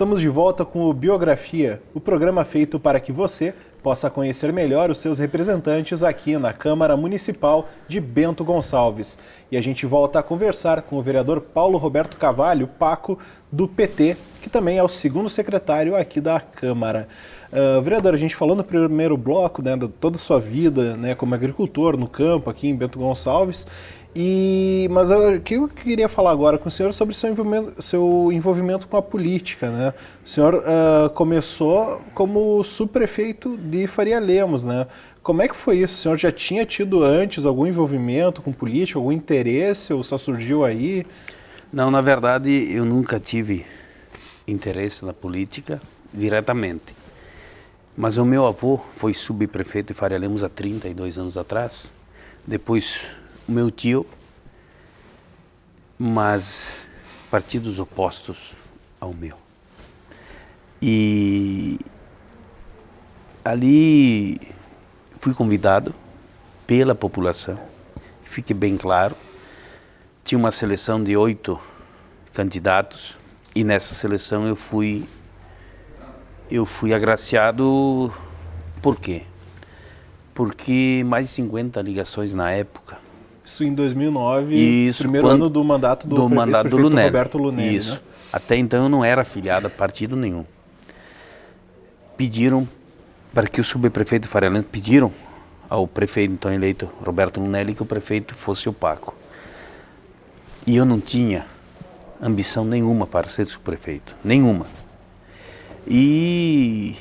Estamos de volta com o Biografia, o programa feito para que você possa conhecer melhor os seus representantes aqui na Câmara Municipal de Bento Gonçalves. E a gente volta a conversar com o vereador Paulo Roberto Carvalho, Paco, do PT, que também é o segundo secretário aqui da Câmara. Vereador, a gente falou no primeiro bloco, né, de toda a sua vida, né, como agricultor no campo aqui em Bento Gonçalves. Mas o que eu queria falar agora com o senhor sobre seu envolvimento com a política, né? O senhor começou como subprefeito de Faria Lemos, né? Como é que foi isso? O senhor já tinha tido antes algum envolvimento com política, algum interesse, ou só surgiu aí? Não, na verdade, eu nunca tive interesse na política diretamente. Mas o meu avô foi subprefeito de Faria Lemos há 32 anos atrás. Depois o meu tio, mas partidos opostos ao meu. E ali fui convidado pela população, fique bem claro, tinha uma seleção de 8 candidatos e nessa seleção eu fui agraciado. Por quê? Porque mais de 50 ligações na época. Isso em 2009, primeiro ano do mandato do Lunelli. Roberto Lunelli. Isso. Né? Até então eu não era afiliado a partido nenhum. Pediram para que o subprefeito de Faria Lemos, pediram ao prefeito então eleito, Roberto Lunelli, que o prefeito fosse o Paco. E eu não tinha ambição nenhuma para ser subprefeito, nenhuma. E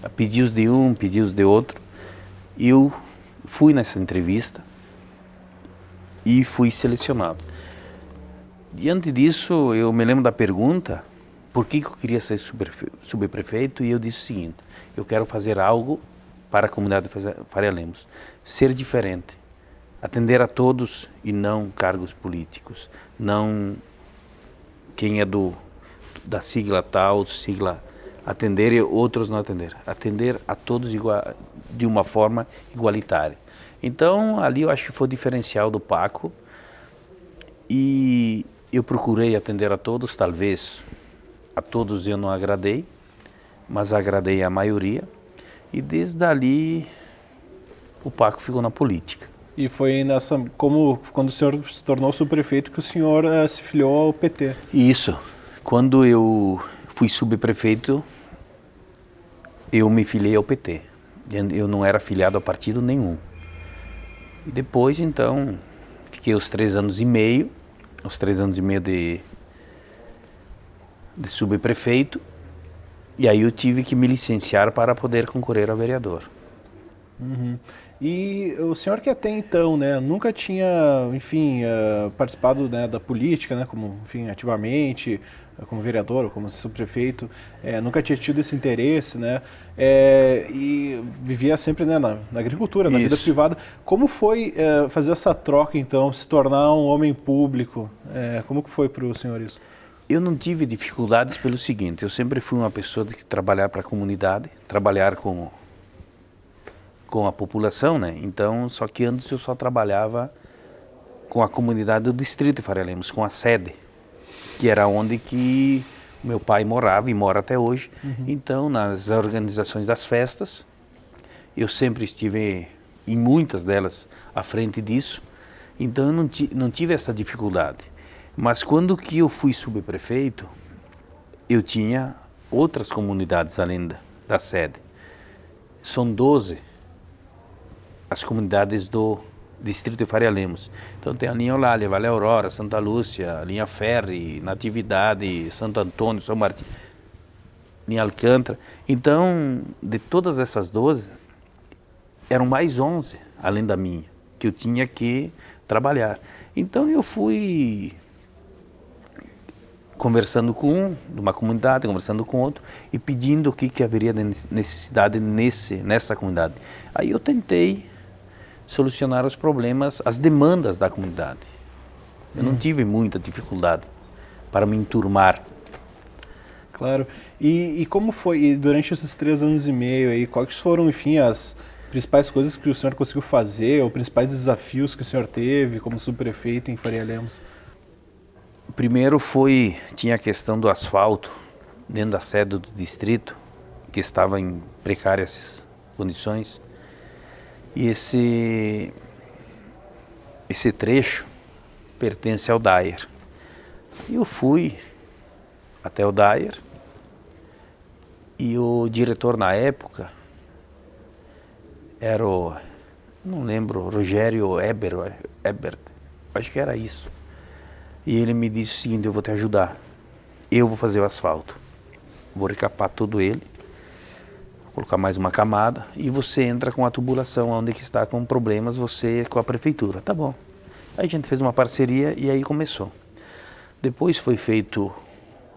a pedidos de um, pedidos de outro, eu fui nessa entrevista e fui selecionado. Diante disso, eu me lembro da pergunta, por que eu queria ser subprefeito, e eu disse o seguinte: eu quero fazer algo para a comunidade de Faria Lemos, ser diferente, atender a todos e não cargos políticos, não quem é da sigla tal, sigla atender e outros não atender a todos de uma forma igualitária. Então, ali eu acho que foi o diferencial do Paco e eu procurei atender a todos, talvez a todos eu não agradei, mas agradei a maioria e desde ali o Paco ficou na política. E foi quando o senhor se tornou subprefeito que o senhor se filiou ao PT. Isso, quando eu fui subprefeito, eu me filiei ao PT, eu não era afiliado a partido nenhum. E depois, então, fiquei os 3 anos e meio de subprefeito, e aí eu tive que me licenciar para poder concorrer a vereador. Uhum. E o senhor que até então, né, nunca tinha, enfim, participado, né, da política, né, como, enfim, ativamente, como vereador ou como subprefeito, nunca tinha tido esse interesse, né, e vivia sempre, né, na agricultura, na vida privada. Como foi fazer essa troca, então, se tornar um homem público? Como que foi para o senhor isso? Eu não tive dificuldades pelo seguinte: eu sempre fui uma pessoa de trabalhar para a comunidade, trabalhar com a população, né? Então, só que antes eu só trabalhava com a comunidade do distrito de Faria Lemos, com a sede, que era onde que meu pai morava e mora até hoje. Uhum. Então, nas organizações das festas, eu sempre estive em muitas delas à frente disso. Então, eu não tive essa dificuldade. Mas quando que eu fui subprefeito, eu tinha outras comunidades além da sede. São 12 as comunidades do distrito de Faria Lemos. Então tem a linha Eulália, Vale Aurora, Santa Lúcia, a linha Ferri, Natividade, Santo Antônio, São Martim, linha Alcântara. Então, de todas essas 12, eram mais 11, além da minha, que eu tinha que trabalhar. Então eu fui conversando com um, de uma comunidade, conversando com outro, e pedindo o que haveria de necessidade nessa comunidade. Aí eu tentei solucionar os problemas, as demandas da comunidade. Eu não tive muita dificuldade para me enturmar. Claro. E como foi, e durante esses 3 anos e meio aí, quais foram, enfim, as principais coisas que o senhor conseguiu fazer, ou principais desafios que o senhor teve como subprefeito em Faria Lemos? Primeiro tinha a questão do asfalto, dentro da sede do distrito, que estava em precárias condições. E esse trecho pertence ao Dyer. Eu fui até o Dyer e o diretor na época era não lembro, Rogério Ebert, acho que era isso. E ele me disse o seguinte: eu vou te ajudar, eu vou fazer o asfalto, vou recapar todo ele, vou colocar mais uma camada e você entra com a tubulação onde que está com problemas, você com a prefeitura. Tá bom. Aí a gente fez uma parceria e aí começou. Depois foi feito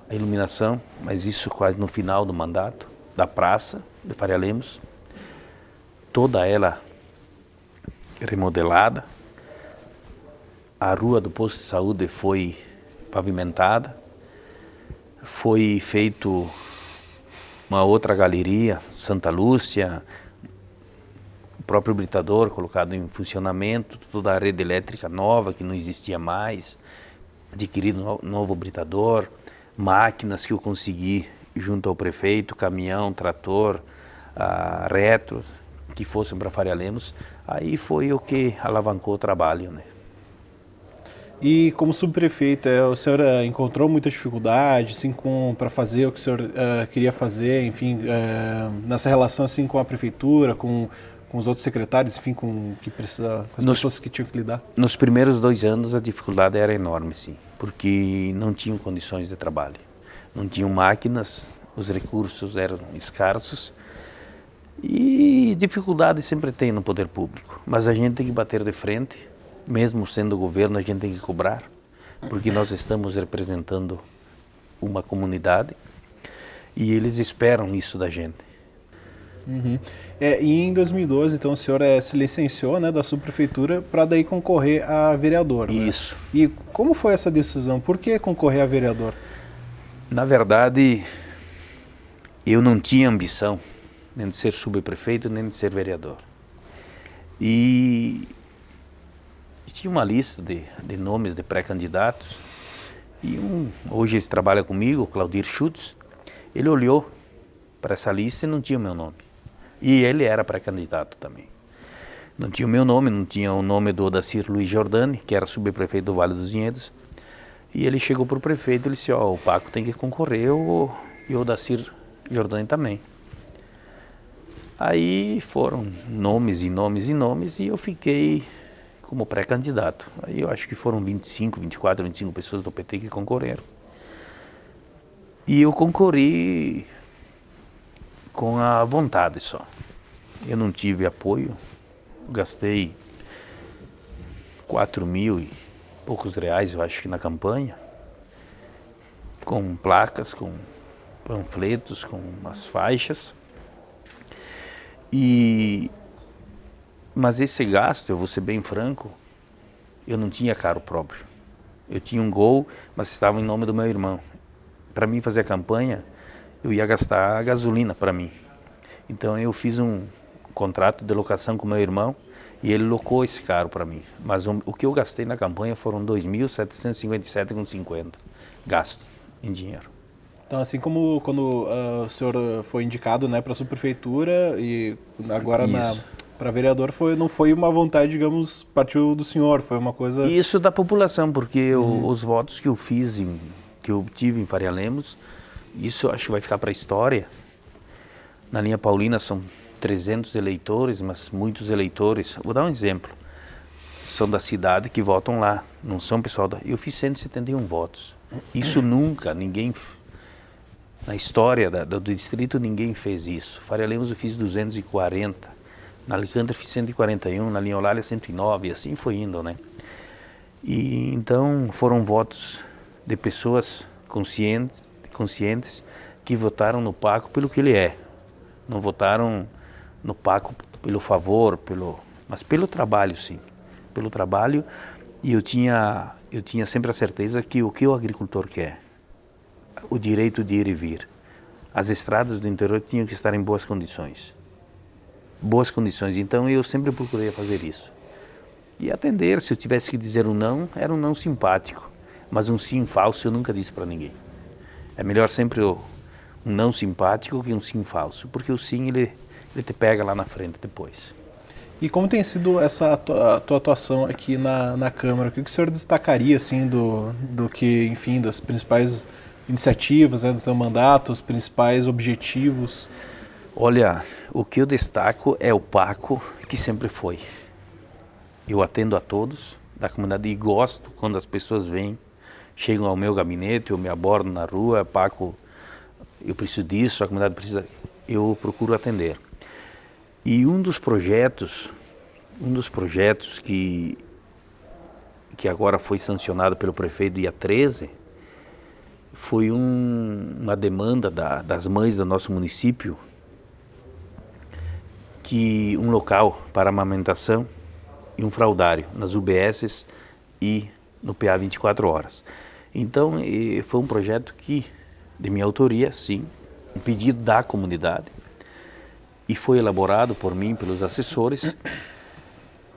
a iluminação, mas isso quase no final do mandato, da praça de Faria Lemos, toda ela remodelada. A rua do posto de saúde foi pavimentada, foi feito uma outra galeria, Santa Lúcia, o próprio britador colocado em funcionamento, toda a rede elétrica nova que não existia mais, adquirido novo britador, máquinas que eu consegui junto ao prefeito, caminhão, trator, retro, que fossem para Faria Lemos. Aí foi o que alavancou o trabalho, né? E como subprefeito, o senhor encontrou muita dificuldade assim, para fazer o que o senhor queria fazer, enfim, nessa relação assim, com a prefeitura, com os outros secretários, enfim, com as pessoas que tinham que lidar? Nos primeiros 2 anos a dificuldade era enorme, sim, porque não tinham condições de trabalho, não tinham máquinas, os recursos eram escassos e dificuldade sempre tem no poder público, mas a gente tem que bater de frente. Mesmo sendo governo, a gente tem que cobrar, porque nós estamos representando uma comunidade e eles esperam isso da gente. Uhum. E em 2012, então, o senhor se licenciou, né, da subprefeitura para daí concorrer a vereador. Isso. Né? E como foi essa decisão? Por que concorrer a vereador? Na verdade, eu não tinha ambição nem de ser subprefeito, nem de ser vereador. E tinha uma lista de nomes de pré-candidatos e hoje ele trabalha comigo, o Claudir Schutz, ele olhou para essa lista e não tinha o meu nome. E ele era pré-candidato também. Não tinha o meu nome, não tinha o nome do Odacir Luiz Jordani, que era subprefeito do Vale dos Vinhedos. E ele chegou para o prefeito e disse: o Paco tem que concorrer e o Odacir Jordani também. Aí foram nomes e nomes e nomes e eu fiquei como pré-candidato. Aí eu acho que foram 25 pessoas do PT que concorreram. E eu concorri com a vontade só. Eu não tive apoio, gastei 4.000 e poucos reais, eu acho que na campanha, com placas, com panfletos, com umas faixas. Mas esse gasto, eu vou ser bem franco, eu não tinha carro próprio. Eu tinha um Gol, mas estava em nome do meu irmão. Para mim fazer a campanha, eu ia gastar gasolina para mim. Então eu fiz um contrato de locação com meu irmão e ele locou esse carro para mim. Mas o que eu gastei na campanha foram 2.757,50 gasto em dinheiro. Então, assim como quando o senhor foi indicado, né, para a subprefeitura e agora para vereador, não foi uma vontade, digamos, partiu do senhor, foi uma coisa... Isso da população, porque os votos que eu fiz, que eu tive em Faria Lemos, isso eu acho que vai ficar para a história. Na linha Paulina são 300 eleitores, mas muitos eleitores, vou dar um exemplo, são da cidade que votam lá, não são pessoal da... Eu fiz 171 votos. Isso nunca, ninguém... Na história do distrito ninguém fez isso. Faria Lemos eu fiz 240. Na Alcântara fiz 141, na linha Eulália 109, e assim foi indo, né? E então foram votos de pessoas conscientes que votaram no Paco pelo que ele é. Não votaram no Paco pelo favor, mas pelo trabalho, sim. Pelo trabalho, e eu tinha sempre a certeza que o agricultor quer, o direito de ir e vir. As estradas do interior tinham que estar em boas condições. Boas condições, então eu sempre procurei fazer isso. E atender, se eu tivesse que dizer um não, era um não simpático, mas um sim falso eu nunca disse para ninguém. É melhor sempre um não simpático que um sim falso, porque o sim ele te pega lá na frente depois. E como tem sido essa tua atuação aqui na Câmara? O que o senhor destacaria, assim, do que, enfim, das principais iniciativas, né, do seu mandato, os principais objetivos? Olha, o que eu destaco é o Paco, que sempre foi. Eu atendo a todos da comunidade e gosto quando as pessoas vêm, chegam ao meu gabinete, eu me abordo na rua, Paco, eu preciso disso, a comunidade precisa, eu procuro atender. E um dos projetos que agora foi sancionado pelo prefeito dia 13, foi uma demanda das mães do nosso município, que um local para amamentação e um fraldário nas UBSs e no PA 24 horas. Então, foi um projeto de minha autoria, sim, um pedido da comunidade, e foi elaborado por mim, pelos assessores,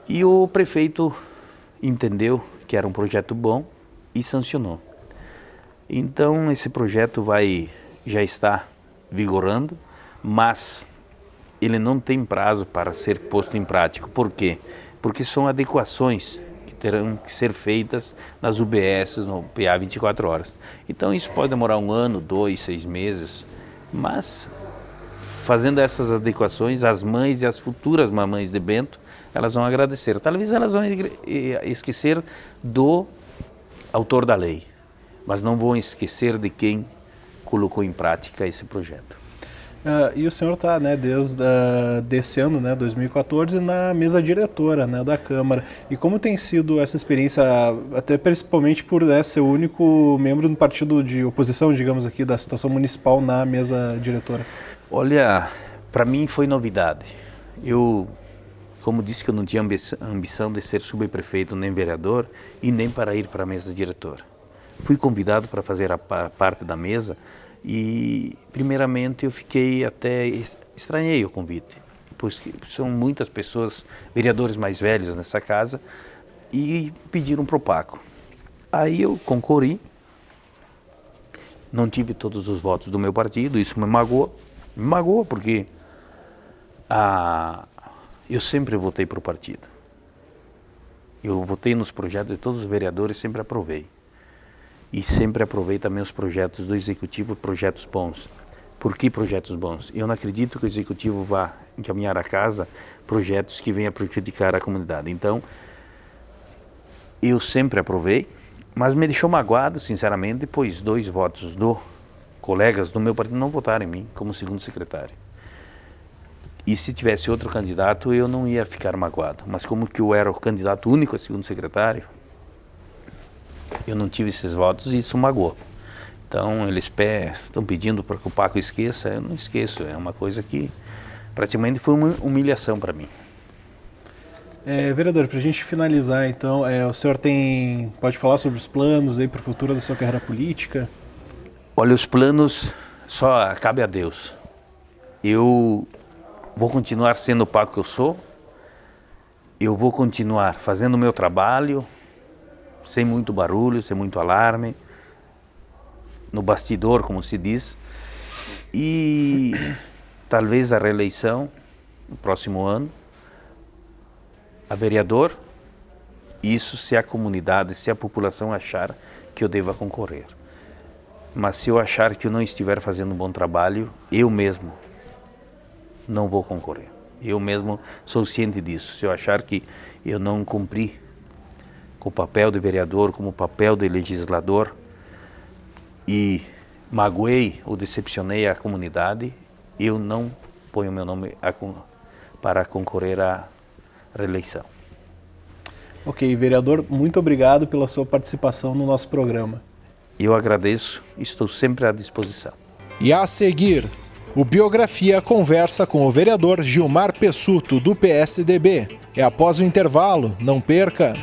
e o prefeito entendeu que era um projeto bom e sancionou. Então, esse projeto já está vigorando, mas ele não tem prazo para ser posto em prática. Por quê? Porque são adequações que terão que ser feitas nas UBSs, no PA 24 horas. Então, isso pode demorar 1 ano, 2, 6 meses, mas fazendo essas adequações, as mães e as futuras mamães de Bento, elas vão agradecer. Talvez elas vão esquecer do autor da lei, mas não vão esquecer de quem colocou em prática esse projeto. E o senhor está, né, desde esse ano, né, 2014, na mesa diretora, né, da Câmara. E como tem sido essa experiência, até principalmente por, né, ser o único membro do partido de oposição, digamos aqui, da situação municipal na mesa diretora? Olha, para mim foi novidade. Eu, como disse que eu não tinha ambição de ser subprefeito nem vereador e nem para ir para a mesa diretora. Fui convidado para fazer a parte da mesa e, primeiramente, eu fiquei estranhei o convite, pois são muitas pessoas, vereadores mais velhos nessa casa, e pediram para o Paco. Aí eu concorri, não tive todos os votos do meu partido, isso me magoou porque eu sempre votei para o partido. Eu votei nos projetos de todos os vereadores, sempre aprovei. E sempre aprovei também os projetos do Executivo, projetos bons. Por que projetos bons? Eu não acredito que o Executivo vá encaminhar a casa projetos que venham a prejudicar a comunidade. Então, eu sempre aprovei, mas me deixou magoado, sinceramente, pois 2 votos colegas do meu partido não votaram em mim como segundo secretário. E se tivesse outro candidato, eu não ia ficar magoado. Mas como que eu era o candidato único a segundo secretário, eu não tive esses votos e isso magoou. Então, eles estão pedindo para que o Paco esqueça, eu não esqueço. É uma coisa que praticamente foi uma humilhação para mim. Vereador, para a gente finalizar, então, o senhor pode falar sobre os planos aí para o futuro da sua carreira política? Olha, os planos só cabe a Deus. Eu vou continuar sendo o Paco que eu sou, eu vou continuar fazendo o meu trabalho, sem muito barulho, sem muito alarme, no bastidor, como se diz, e talvez a reeleição no próximo ano, a vereador, isso se a comunidade, se a população achar que eu deva concorrer. Mas se eu achar que eu não estiver fazendo um bom trabalho, eu mesmo não vou concorrer. Eu mesmo sou ciente disso. Se eu achar que eu não cumpri com o papel de vereador, como o papel de legislador, e magoei ou decepcionei a comunidade, eu não ponho meu nome para concorrer à reeleição. Ok, vereador, muito obrigado pela sua participação no nosso programa. Eu agradeço, estou sempre à disposição. E a seguir, o Biografia conversa com o vereador Gilmar Pessuto, do PSDB. É após o intervalo, não perca!